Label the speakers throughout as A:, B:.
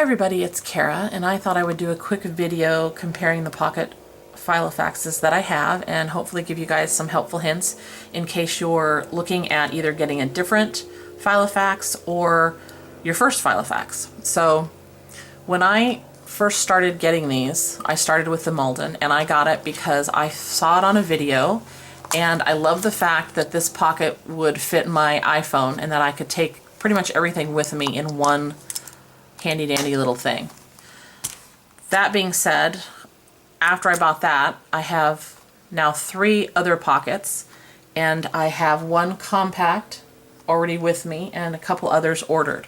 A: Hi everybody, it's Kara, and I thought I would do a quick video comparing the pocket Filofaxes that I have and hopefully give you guys some helpful hints in case you're looking at either getting a different Filofax or your first Filofax. So when I first started getting these, I started with the Malden, and I got it because I saw it on a video and I love the fact that this pocket would fit my iPhone and that I could take pretty much everything with me in one handy dandy little thing. That being said, after I bought that, I have now 3 other pockets, and I have one compact already with me and a couple others ordered.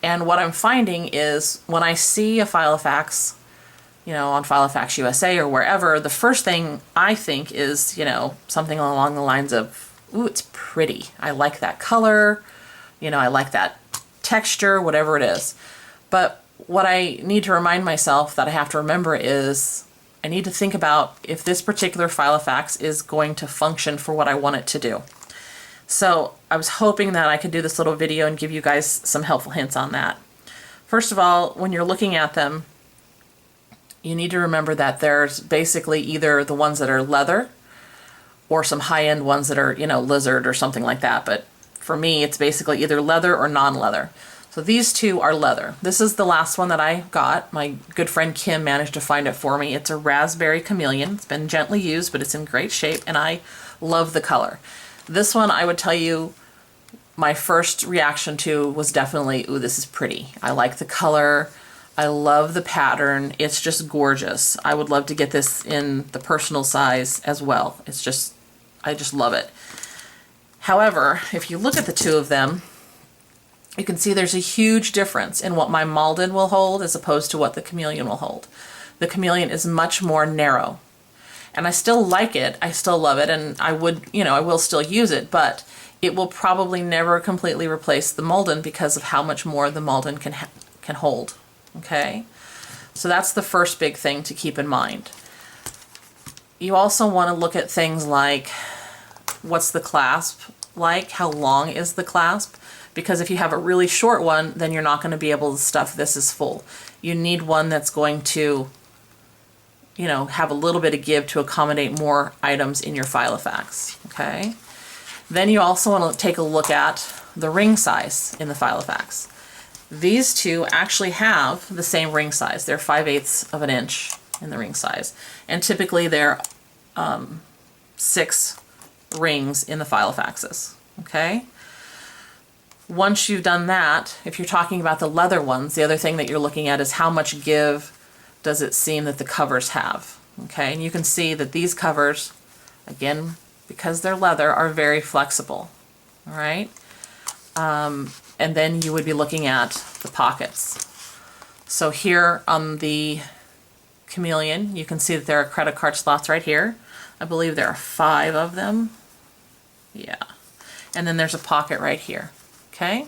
A: And what I'm finding is when I see a Filofax, you know, on Filofax USA or wherever, the first thing I think is, you know, something along the lines of, ooh, it's pretty. I like that color, you know, I like that texture, whatever it is. But what I need to remind myself that I have to remember is I need to think about if this particular Filofax is going to function for what I want it to do. So I was hoping that I could do this little video and give you guys some helpful hints on that. First of all, when you're looking at them, you need to remember that there's basically either the ones that are leather or some high-end ones that are, you know, lizard or something like that. But for me, it's basically either leather or non-leather. So these two are leather. This is the last one that I got. My good friend Kim managed to find it for me. It's a raspberry chameleon. It's been gently used, but it's in great shape, and I love the color. This one, I would tell you, my first reaction to was definitely, ooh, this is pretty. I like the color. I love the pattern. It's just gorgeous. I would love to get this in the personal size as well. It's just, I just love it. However, if you look at the two of them, you can see there's a huge difference in what my Malden will hold as opposed to what the chameleon will hold. The chameleon is much more narrow. And I still like it, I still love it, and I would, you know, I will still use it, but it will probably never completely replace the Malden because of how much more the Malden can hold, okay? So that's the first big thing to keep in mind. You also want to look at things like, what's the clasp like? How long is the clasp? Because if you have a really short one, then you're not going to be able to stuff this as full. You need one that's going to, you know, have a little bit of give to accommodate more items in your Filofax, okay? Then you also want to take a look at the ring size in the Filofax. These two actually have the same ring size. They're 5/8 of an inch in the ring size. And typically they're 6 rings in the Filofaxes, okay? Once you've done that, if you're talking about the leather ones, the other thing that you're looking at is how much give does it seem that the covers have, okay? And you can see that these covers, again, because they're leather, are very flexible, all right? And then you would be looking at the pockets. So here on the chameleon, you can see that there are credit card slots right here. I believe there are 5 of them. Yeah. And then there's a pocket right here. Okay.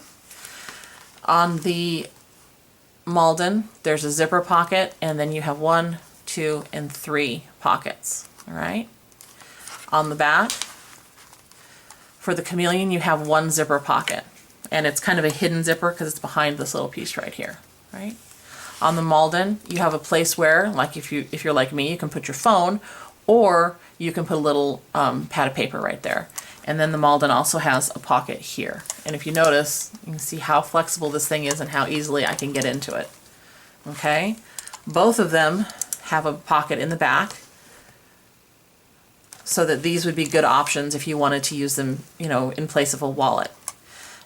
A: On the Malden, there's a zipper pocket, and then you have 1, 2, and 3 pockets. All right. On the back, for the chameleon, you have 1 zipper pocket, and it's kind of a hidden zipper because it's behind this little piece right here. Right. On the Malden, you have a place where, like if you're like me, you can put your phone, or you can put a little pad of paper right there. And then the Malden also has a pocket here. And if you notice, you can see how flexible this thing is and how easily I can get into it. Okay? Both of them have a pocket in the back, so that these would be good options if you wanted to use them, you know, in place of a wallet.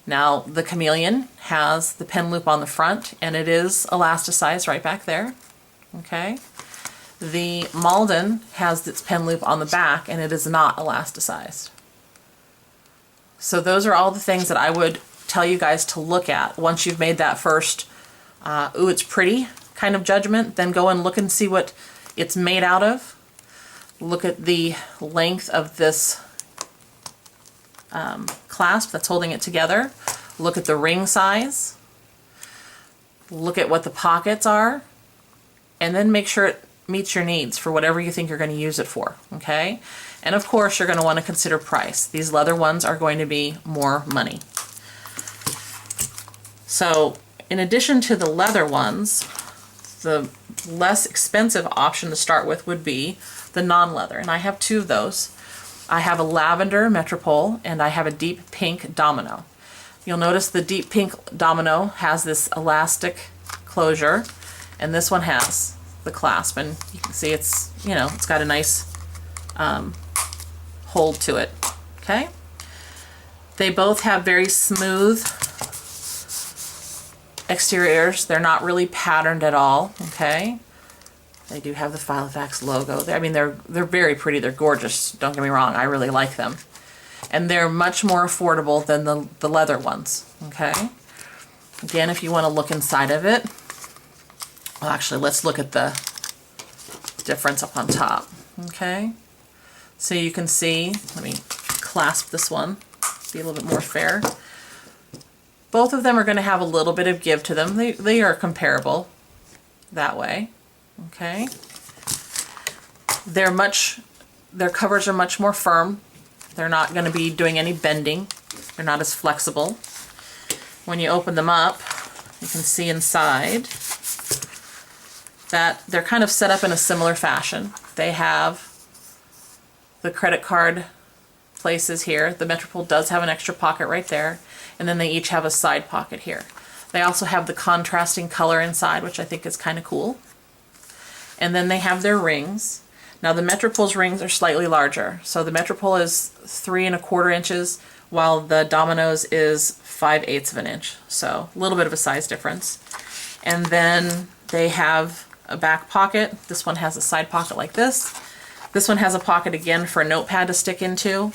A: Now, the chameleon has the pen loop on the front, and it is elasticized right back there. Okay? The Malden has its pen loop on the back, and it is not elasticized. So those are all the things that I would tell you guys to look at once you've made that first, ooh, it's pretty kind of judgment. Then go and look and see what it's made out of. Look at the length of this clasp that's holding it together. Look at the ring size. Look at what the pockets are. And then make sure it meets your needs for whatever you think you're going to use it for, okay? And of course, you're going to want to consider price. These leather ones are going to be more money. So in addition to the leather ones, the less expensive option to start with would be the non-leather, and I have two of those. I have a lavender Metropole and I have a deep pink domino. You'll notice the deep pink domino has this elastic closure, and this one has the clasp, and you can see it's, you know, it's got a nice hold to it. Okay, they both have very smooth exteriors. They're not really patterned at all. Okay, they do have the Filofax logo. I mean, they're very pretty. They're gorgeous. Don't get me wrong. I really like them, and they're much more affordable than the leather ones. Okay, again, if you want to look inside of it, well, actually, let's look at the difference up on top. Okay, so you can see, let me clasp this one, be a little bit more fair. Both of them are going to have a little bit of give to them. They are comparable that way. Okay, their covers are much more firm. They're not going to be doing any bending. They're not as flexible. When you open them up, you can see inside that they're kind of set up in a similar fashion. They have the credit card places here. The Metropole does have an extra pocket right there, and then they each have a side pocket here. They also have the contrasting color inside, which I think is kind of cool. And then they have their rings. Now the Metropole's rings are slightly larger. So the Metropole is 3 1/4 inches, while the Domino's is 5/8 of an inch. So a little bit of a size difference. And then they have a back pocket. This one has a side pocket like this. This one has a pocket again for a notepad to stick into,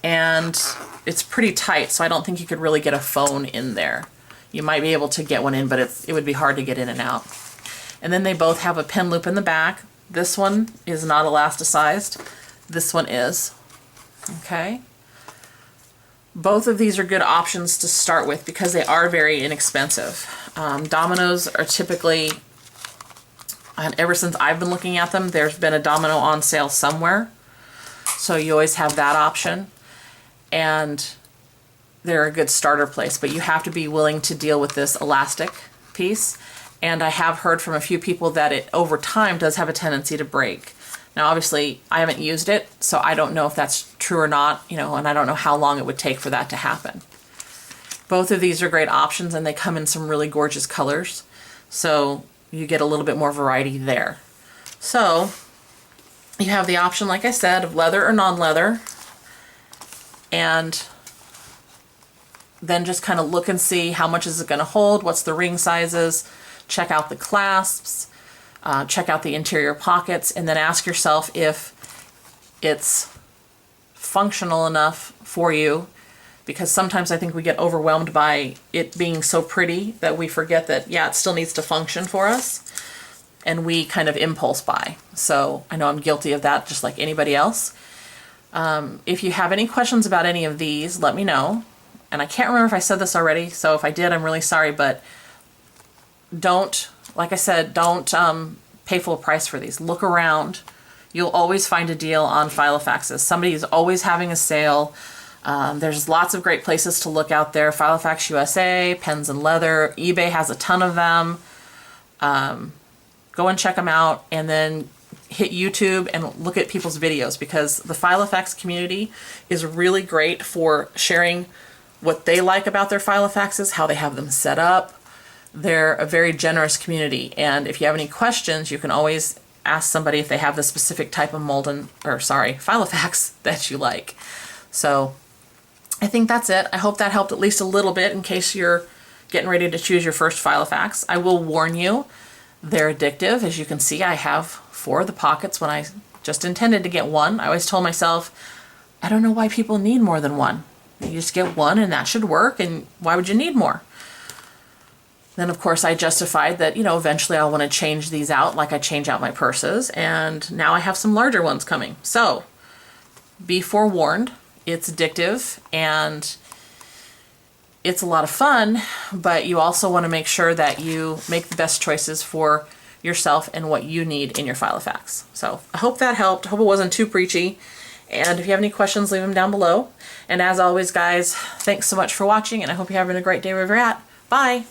A: and it's pretty tight, so I don't think you could really get a phone in there. You might be able to get one in, but it would be hard to get in and out. And then they both have a pen loop in the back. This one is not elasticized. This one is. Okay. Both of these are good options to start with because they are very inexpensive. Dominoes are typically, and ever since I've been looking at them, there's been a domino on sale somewhere. So you always have that option. And they're a good starter place, but you have to be willing to deal with this elastic piece. And I have heard from a few people that it over time does have a tendency to break. Now obviously I haven't used it, so I don't know if that's true or not, you know, and I don't know how long it would take for that to happen. Both of these are great options, and they come in some really gorgeous colors. So you get a little bit more variety there. So you have the option, like I said, of leather or non-leather, and then just kind of look and see how much is it going to hold, what's the ring sizes, check out the clasps, check out the interior pockets, and then ask yourself if it's functional enough for you, because sometimes I think we get overwhelmed by it being so pretty that we forget that, yeah, it still needs to function for us, and we kind of impulse buy. So I know I'm guilty of that just like anybody else. If you have any questions about any of these, let me know. And I can't remember if I said this already, so if I did, I'm really sorry, but don't, like I said, don't pay full price for these. Look around. You'll always find a deal on Filofaxes. Somebody is always having a sale. There's lots of great places to look out there. Filofax USA, Pens and Leather, eBay has a ton of them. Go and check them out, and then hit YouTube and look at people's videos, because the Filofax community is really great for sharing what they like about their Filofaxes, how they have them set up. They're a very generous community, and if you have any questions, you can always ask somebody if they have the specific type of Filofax that you like. So I think that's it. I hope that helped at least a little bit in case you're getting ready to choose your first Filofax. I will warn you, they're addictive. As you can see, I have 4 of the pockets when I just intended to get one. I always told myself, I don't know why people need more than one. You just get one and that should work, and why would you need more? Then of course I justified that, you know, eventually I'll want to change these out like I change out my purses, and now I have some larger ones coming. So be forewarned, it's addictive and it's a lot of fun, but you also want to make sure that you make the best choices for yourself and what you need in your Filofax. So I hope that helped. I hope it wasn't too preachy. And if you have any questions, leave them down below. And as always, guys, thanks so much for watching, and I hope you're having a great day wherever you're at. Bye!